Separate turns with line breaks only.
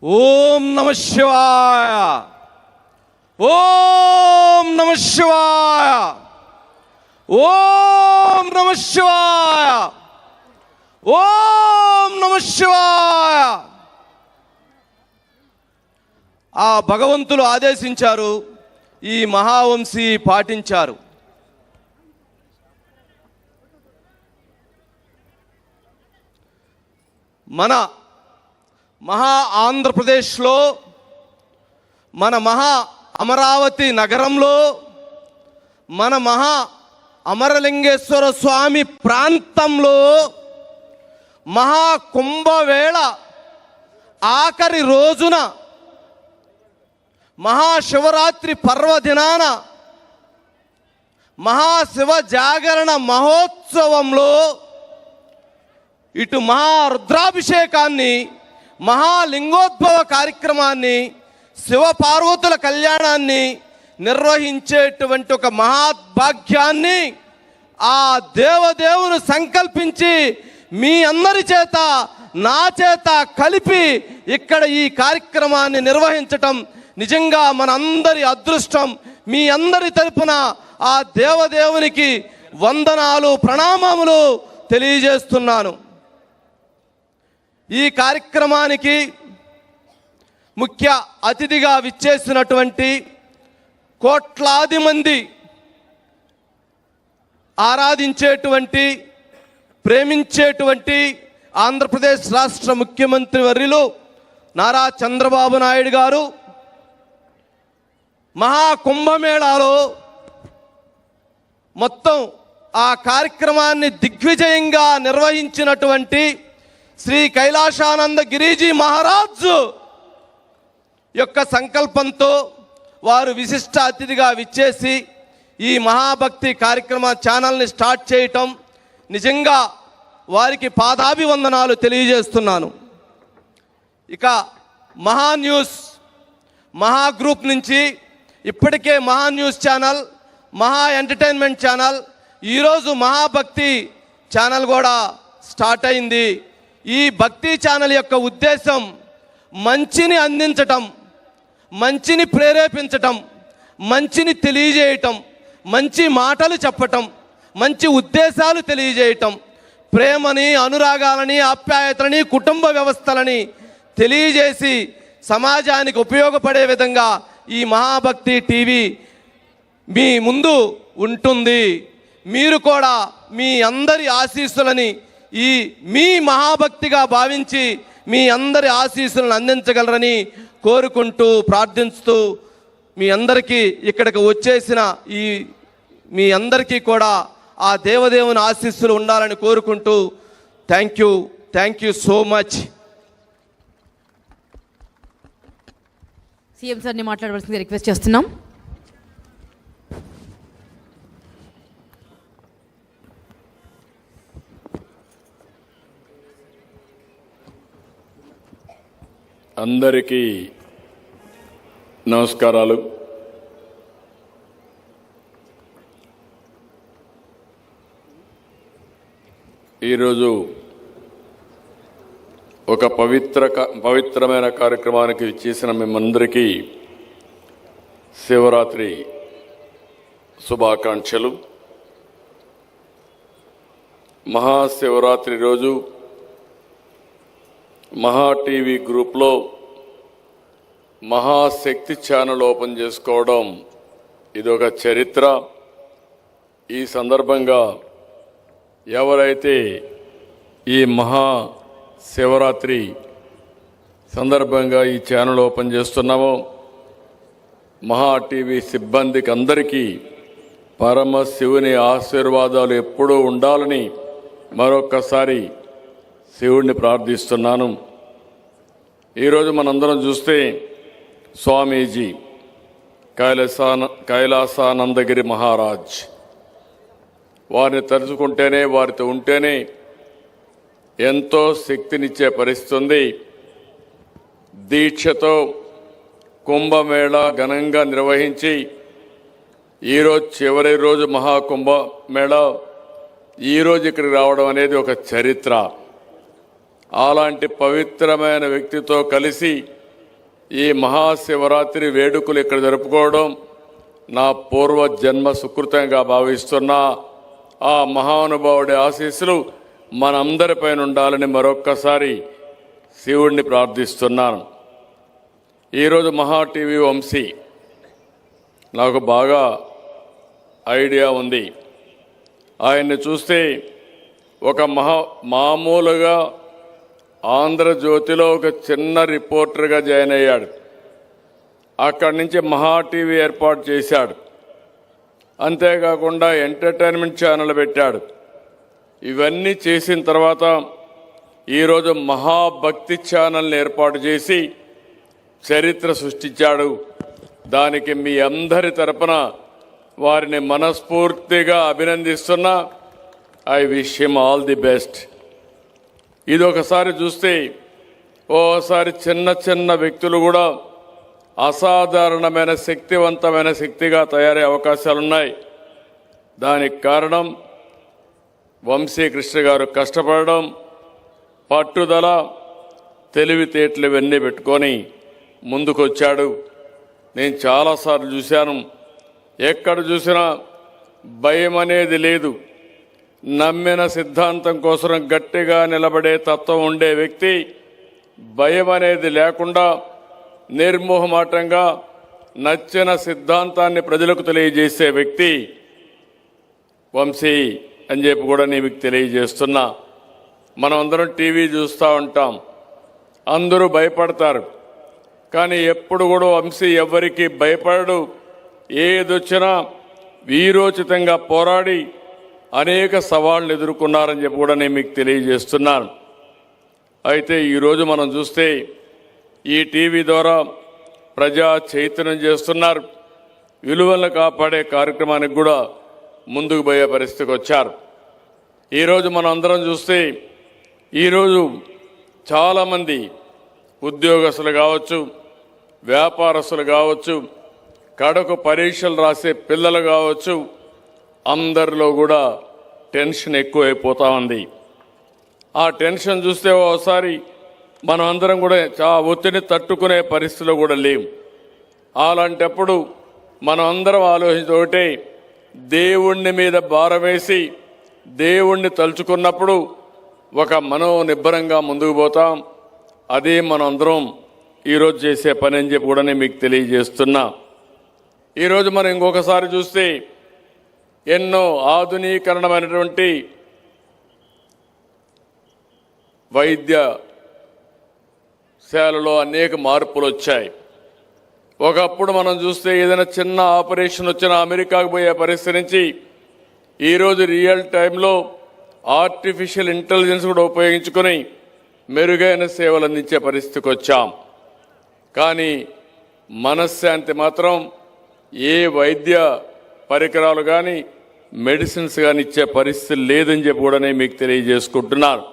ఓం నమ శివాయ, ఓం నమ శివాయ, ఓం నమ శివాయ, ఓం నమ శివాయ. ఆ భగవంతులు ఆదేశించారు, ఈ మహావంశీ పాటించారు. మన మహా ఆంధ్రప్రదేశ్లో, మన మహా అమరావతి నగరంలో, మన మహా అమరలింగేశ్వర స్వామి ప్రాంతంలో మహాకుంభవేళ ఆఖరి రోజున మహాశివరాత్రి పర్వదినాన మహాశివ జాగరణ మహోత్సవంలో ఇటు మహారుద్రాభిషేకాన్ని, మహాలింగోద్భవ కార్యక్రమాన్ని, శివపార్వతుల కళ్యాణాన్ని నిర్వహించేటువంటి ఒక మహాభాగ్యాన్ని ఆ దేవదేవుని సంకల్పించి మీ అందరి చేత, నా చేత కలిపి ఇక్కడ ఈ కార్యక్రమాన్ని నిర్వహించటం నిజంగా మన అందరి అదృష్టం. మీ అందరి తరపున ఆ దేవదేవునికి వందనాలు, ప్రణామములు తెలియజేస్తున్నాను. ఈ కార్యక్రమానికి ముఖ్య అతిథిగా విచ్చేసినటువంటి కోట్లాది మంది ఆరాధించేటువంటి, ప్రేమించేటువంటి ఆంధ్రప్రదేశ్ రాష్ట్ర ముఖ్యమంత్రి వర్యులు నారా చంద్రబాబు నాయుడు గారు మహాకుంభమేళాలో మొత్తం ఆ కార్యక్రమాన్ని దిగ్విజయంగా నిర్వహించినటువంటి శ్రీ కైలాసానంద గిరిజీ మహారాజు యొక్క సంకల్పంతో వారు విశిష్ట అతిథిగా విచ్చేసి ఈ మహాభక్తి కార్యక్రమ ఛానల్ని స్టార్ట్ చేయటం నిజంగా వారికి పాదాభివందనాలు తెలియజేస్తున్నాను. ఇక మహా న్యూస్, మహా గ్రూప్ నుంచి ఇప్పటికే మహా న్యూస్ ఛానల్, మహా ఎంటర్టైన్మెంట్ ఛానల్, ఈరోజు మహాభక్తి ఛానల్ కూడా స్టార్ట్ అయింది. ఈ భక్తి ఛానల్ యొక్క ఉద్దేశం మంచిని అందించటం, మంచిని ప్రేరేపించటం, మంచిని తెలియజేయటం, మంచి మాటలు చెప్పటం, మంచి ఉద్దేశాలు తెలియజేయటం, ప్రేమని, అనురాగాలని, ఆప్యాయతలని, కుటుంబ వ్యవస్థలని తెలియజేసి సమాజానికి ఉపయోగపడే విధంగా ఈ మహాభక్తి టీవీ మీ ముందు ఉంటుంది. మీరు కూడా మీ అందరి ఆశీస్సులని ఈ మీ మహాభక్తిగా భావించి మీ అందరి ఆశీస్సులను అందించగలరని కోరుకుంటూ, ప్రార్థిస్తూ మీ అందరికీ ఇక్కడికి వచ్చేసిన మీ అందరికీ కూడా ఆ దేవదేవుని ఆశీస్సులు ఉండాలని కోరుకుంటూ thank you so much.
CM సార్ని మాట్లాడవలసింది రిక్వెస్ట్ చేస్తున్నాం.
అందరికీ నమస్కారాలు. ఈరోజు ఒక పవిత్రమైన కార్యక్రమానికి చేసిన మేమందరికీ శివరాత్రి శుభాకాంక్షలు. మహాశివరాత్రి రోజు మహా టీవీ గ్రూప్లో మహాశక్తి ఛానల్ ఓపెన్ చేసుకోవడం ఇదొక చరిత్ర. ఈ సందర్భంగా ఎవరైతే ఈ మహా శివరాత్రి సందర్భంగా ఈ ఛానల్ ఓపెన్ చేస్తున్నామో మహా టీవీ సిబ్బందికి అందరికీ పరమశివుని ఆశీర్వాదాలు ఎప్పుడూ ఉండాలని మరొక్కసారి శివుడిని ప్రార్థిస్తున్నాను. ఈరోజు మనందరం చూస్తే స్వామీజీ కైలాసానందగిరి మహారాజ్ వారిని తలుచుకుంటేనే, వారితో ఉంటేనే ఎంతో శక్తినిచ్చే పరిస్థితి ఉంది. దీక్షతో కుంభమేళ ఘనంగా నిర్వహించి ఈరోజు చివరి రోజు మహాకుంభమేళ ఈరోజు ఇక్కడికి రావడం అనేది ఒక చరిత్ర. అలాంటి పవిత్రమైన వ్యక్తితో కలిసి ఈ మహాశివరాత్రి వేడుకలు ఇక్కడ జరుపుకోవడం నా పూర్వ జన్మ సుకృతంగా భావిస్తున్నా. ఆ మహానుభావుడి ఆశీస్సులు మనందరిపైన ఉండాలని మరొక్కసారి శివుణ్ణి ప్రార్థిస్తున్నాను. ఈరోజు మహా టీవీ వంశీ నాకు బాగా ఐడియా ఉంది. ఆయన్ని చూస్తే ఒక మామూలుగా ఆంధ్రజ్యోతిలో ఒక చిన్న రిపోర్టర్గా జాయిన్ అయ్యాడు. అక్కడి నుంచి మహా టీవీ ఏర్పాటు చేశాడు. అంతేకాకుండా ఎంటర్టైన్మెంట్ ఛానల్ పెట్టాడు. ఇవన్నీ చేసిన తర్వాత ఈరోజు మహాభక్తి ఛానల్ని ఏర్పాటు చేసి చరిత్ర సృష్టించాడు. దానికి మీ అందరి తరపున వారిని మనస్ఫూర్తిగా అభినందిస్తున్నా. I wish him all the best. ఇది ఒకసారి చూస్తే ఓసారి చిన్న చిన్న వ్యక్తులు కూడా అసాధారణమైన శక్తివంతమైన శక్తిగా తయారయ్యే అవకాశాలున్నాయి. దానికి కారణం వంశీకృష్ణ గారు కష్టపడడం, పట్టుదల, తెలివితేటలు ఇవన్నీ పెట్టుకొని ముందుకొచ్చాడు. నేను చాలాసార్లు చూశాను. ఎక్కడ చూసినా భయం అనేది లేదు. నమ్మిన సిద్ధాంతం కోసం గట్టిగా నిలబడే తత్వం ఉండే వ్యక్తి, భయం అనేది లేకుండా నిర్మోహమాటంగా నచ్చిన సిద్ధాంతాన్ని ప్రజలకు తెలియజేసే వ్యక్తి వంశీ అని చెప్పి కూడా నేను తెలియజేస్తున్నా. మనం అందరం టీవీ చూస్తూ ఉంటాం, అందరూ భయపడతారు. కానీ ఎప్పుడు కూడా వంశీ ఎవరికి భయపడడు. ఏదొచ్చినా వీరోచితంగా పోరాడి అనేక సవాళ్లు ఎదుర్కొన్నారని చెప్పి కూడా నేను మీకు తెలియజేస్తున్నాను. అయితే ఈరోజు మనం చూస్తే ఈ టీవీ ద్వారా ప్రజా చైతన్యం చేస్తున్నారు. విలువలను కాపాడే కార్యక్రమానికి కూడా ముందుకు పోయే పరిస్థితికి వచ్చారు. ఈరోజు మనం అందరం చూస్తే ఈరోజు చాలామంది ఉద్యోగస్తులు కావచ్చు, వ్యాపారస్తులు కావచ్చు, కడకు పరీక్షలు రాసే పిల్లలు కావచ్చు, అందరిలో కూడా టెన్షన్ ఎక్కువైపోతూ ఉంది. ఆ టెన్షన్ చూస్తే ఓసారి మనం అందరం కూడా ఒత్తిడిని తట్టుకునే పరిస్థితిలో కూడా లేవు. అలాంటప్పుడు మనం అందరం ఆలోచించే దేవుణ్ణి మీద భారం వేసి దేవుణ్ణి తలుచుకున్నప్పుడు ఒక మనోనిబ్బరంగా ముందుకు పోతాం. అదే మనం అందరం ఈరోజు చేసే పని అని చెప్పి కూడా నేను మీకు తెలియజేస్తున్నా. ఈరోజు మనం ఇంకొకసారి చూస్తే ఎన్నో ఆధునీకరణమైనటువంటి వైద్యశాలలో అనేక మార్పులు వచ్చాయి. ఒకప్పుడు మనం చూస్తే ఏదైనా చిన్న ఆపరేషన్ వచ్చినా అమెరికాకు పోయే పరిస్థితి నుంచి ఈరోజు రియల్ టైంలో ఆర్టిఫిషియల్ ఇంటెలిజెన్స్ కూడా ఉపయోగించుకొని మెరుగైన సేవలు అందించే పరిస్థితికి వచ్చాం. కానీ మనశ్శాంతి మాత్రం ఏ వైద్య పరికరాలు కానీ మెడిసిన్స్ కానీ ఇచ్చే పరిస్థితి లేదని చెప్పి కూడా నేను మీకు తెలియజేసుకుంటున్నాను.